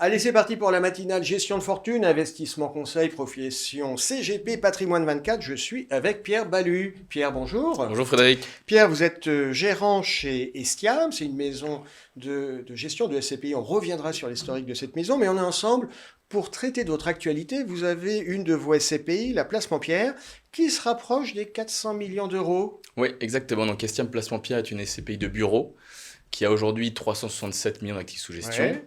Allez, c'est parti pour la matinale gestion de fortune, investissement conseil, profession CGP, patrimoine 24. Je suis avec Pierre Balu. Pierre, bonjour. Bonjour Frédéric. Pierre, vous êtes gérant chez Estiam, c'est une maison de gestion de SCPI. On reviendra sur l'historique de cette maison, mais on est ensemble pour traiter de votre actualité. Vous avez une de vos SCPI, la Placement Pierre, qui se rapproche des 400 millions d'euros. Oui, exactement. Donc Estiam Placement Pierre est une SCPI de bureau qui a aujourd'hui 367 millions d'actifs sous gestion. Ouais.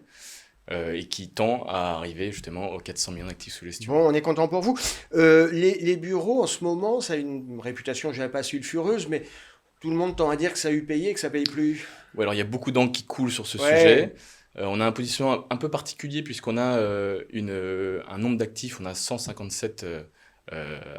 Et qui tend à arriver justement aux 400 millions d'actifs sous gestion. Bon, on est content pour vous. Les bureaux, en ce moment, ça a une réputation, je dirais pas sulfureuse, mais tout le monde tend à dire que ça a eu payé, que ça paye plus. Ouais, alors il y a beaucoup d'encre qui coule sur ce Ouais. sujet. On a un positionnement un peu particulier puisqu'on a un nombre d'actifs, on a 157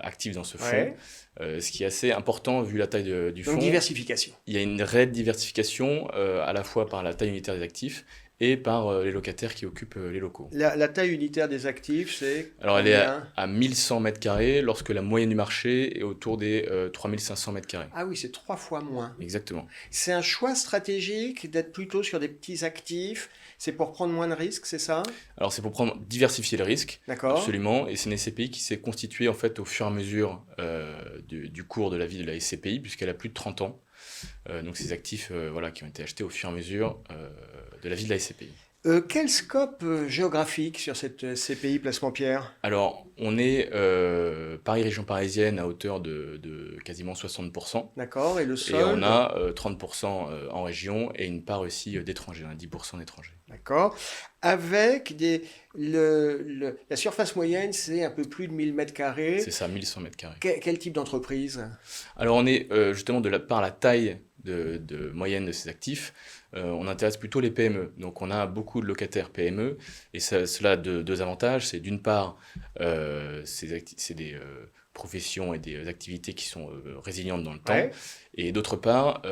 actifs dans ce fonds, Ouais. Ce qui est assez important vu la taille du Donc fonds. diversification. Il y a une réelle diversification à la fois par la taille unitaire des actifs et par les locataires qui occupent les locaux. La taille unitaire des actifs, c'est Alors elle est combien? à 1100 mètres carrés lorsque la moyenne du marché est autour des 3500 mètres carrés. Ah oui, c'est 3 fois moins. Exactement. C'est un choix stratégique d'être plutôt sur des petits actifs. C'est pour prendre moins de risques, c'est ça? Alors c'est pour diversifier le risque, D'accord. absolument, et c'est une SCPI qui s'est constituée en fait au fur et à mesure du cours de la vie de la SCPI, puisqu'elle a plus de 30 ans. Donc ces actifs voilà, qui ont été achetés au fur et à mesure de la vie de la SCPI. Quel scope géographique sur cette CPI Placement Pierre? Alors on est Paris, région parisienne, à hauteur de quasiment 60%. D'accord, et le Et sol? on a 30% en région et une part aussi d'étrangers, on a 10% d'étrangers. D'accord. Avec la surface moyenne, c'est un peu plus de 1000 mètres carrés. C'est ça, 1100 mètres carrés. Quel type d'entreprise? Alors on est justement par la taille de moyenne de ces actifs, on intéresse plutôt les PME. Donc on a beaucoup de locataires PME et cela a deux avantages. C'est d'une part, c'est des professions et des activités qui sont résilientes dans le temps. Ouais. Et d'autre part,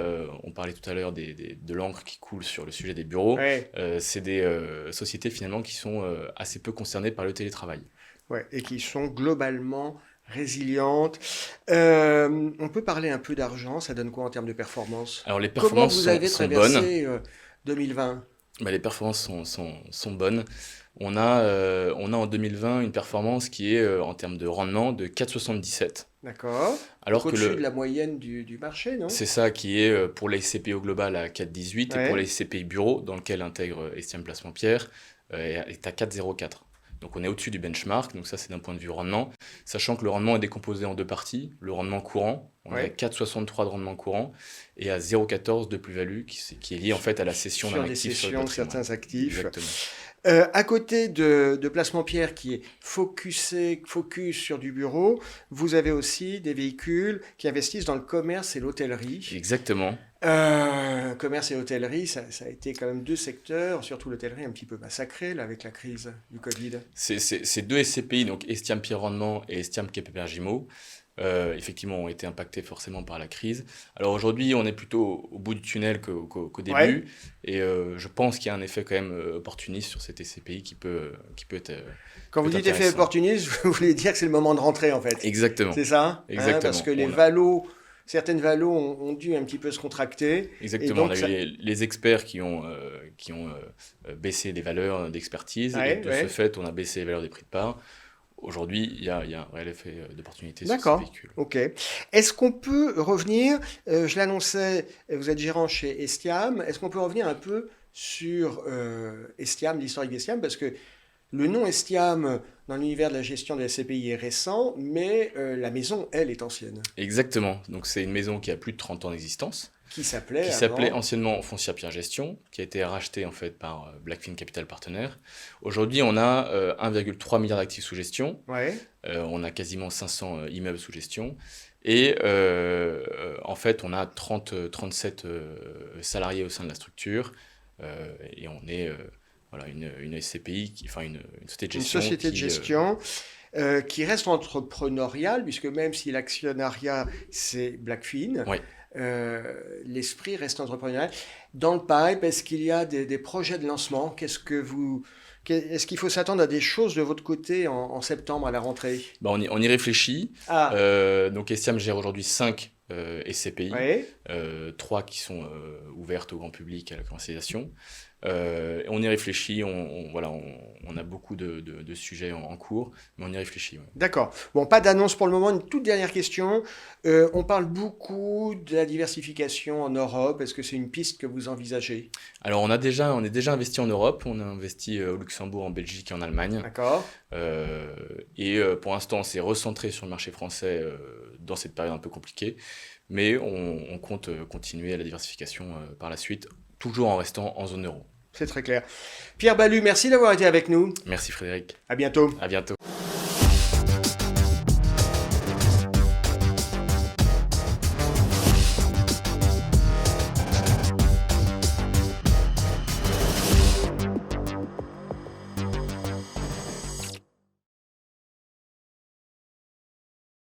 on parlait tout à l'heure de l'encre qui coule sur le sujet des bureaux. Ouais. C'est des sociétés finalement qui sont assez peu concernées par le télétravail. Ouais, et qui sont globalement résilientes. On peut parler un peu d'argent, ça donne quoi en termes de performance? Alors les Comment performances vous avez sont bonnes. traversé 2020? Bah, les performances sont bonnes. On a en 2020 une performance qui est en termes de rendement de 4,77. D'accord. Alors que Au-dessus de la moyenne du marché, non? c'est ça qui est pour les SCPI au global à 4,18 et pour Ouais. les SCPI bureau, dans lequel intègre Estiam Placement Pierre, est à 4,04. Donc on est au-dessus du benchmark, donc ça c'est d'un point de vue rendement, sachant que le rendement est décomposé en deux parties. Le rendement courant, on est à Ouais. 4,63 de rendement courant et à 0,14 de plus-value qui est lié en fait à la cession d'un Sur les actif sur le cessions de patrimoine. certains actifs. Exactement. À côté de Placement Pierre qui est focus sur du bureau, vous avez aussi des véhicules qui investissent dans le commerce et l'hôtellerie. Exactement. Commerce et hôtellerie, ça a été quand même deux secteurs, surtout l'hôtellerie un petit peu massacré là, avec la crise du Covid. Ces deux SCPI, donc Estiam Pierre Rendement et Estiam Cap-Hébergimo, effectivement ont été impactés forcément par la crise. Alors aujourd'hui, on est plutôt au bout du tunnel qu'au début, Ouais. et je pense qu'il y a un effet quand même opportuniste sur cette SCPI qui peut être Quand vous peut être dites effet intéressant. opportuniste, vous voulez dire que c'est le moment de rentrer en fait. Exactement. C'est ça? Hein, Exactement. parce que les On a- valos, certaines valos ont dû un petit peu se contracter. Exactement. donc, On a ça- eu les experts qui ont baissé des valeurs d'expertise, Ouais, et de ouais. ce fait, on a baissé les valeurs des prix de part. Aujourd'hui, il y a un réel effet d'opportunité sur ces D'accord, véhicules. ok. Est-ce qu'on peut revenir, je l'annonçais, vous êtes gérant chez Estiam, est-ce qu'on peut revenir un peu sur Estiam, l'historique d'Estiam, parce que le nom Estiam dans l'univers de la gestion de la SCPI est récent, mais la maison, elle, est ancienne, Exactement. Donc c'est une maison qui a plus de 30 ans d'existence, qui s'appelait qui s'appelait avant... anciennement Foncière Pierre Gestion, qui a été rachetée en fait par Blackfin Capital Partner. Aujourd'hui, on a 1,3 milliard d'actifs sous gestion, Ouais, on a quasiment 500 immeubles sous gestion, et en fait, on a 37 salariés au sein de la structure, et on est voilà, une SCPI, une société de une gestion société de gestion qui reste entrepreneuriale, puisque même si l'actionnariat, c'est Blackfin, ouais. l'esprit reste entrepreneurial. Dans le pipe, est-ce qu'il y a des projets de lancement? Est-ce qu'il faut s'attendre à des choses de votre côté en septembre à la rentrée? Bah, on y réfléchit. Ah, Donc Estiam gère aujourd'hui 5 SCPI, ouais, 3 qui sont ouvertes au grand public à la commercialisation. On y réfléchit, voilà, on a beaucoup de sujets en cours, mais on y réfléchit. Ouais. D'accord. Bon, pas d'annonce pour le moment. Une toute dernière question. On parle beaucoup de la diversification en Europe. Est-ce que c'est une piste que vous envisagez? Alors on est déjà investi en Europe, on a investi au Luxembourg, en Belgique et en Allemagne. D'accord. Pour l'instant, on s'est recentré sur le marché français dans cette période un peu compliquée, mais on compte continuer la diversification par la suite, toujours en restant en zone euro. C'est très clair. Pierre Balu, merci d'avoir été avec nous. Merci Frédéric, À bientôt. à bientôt.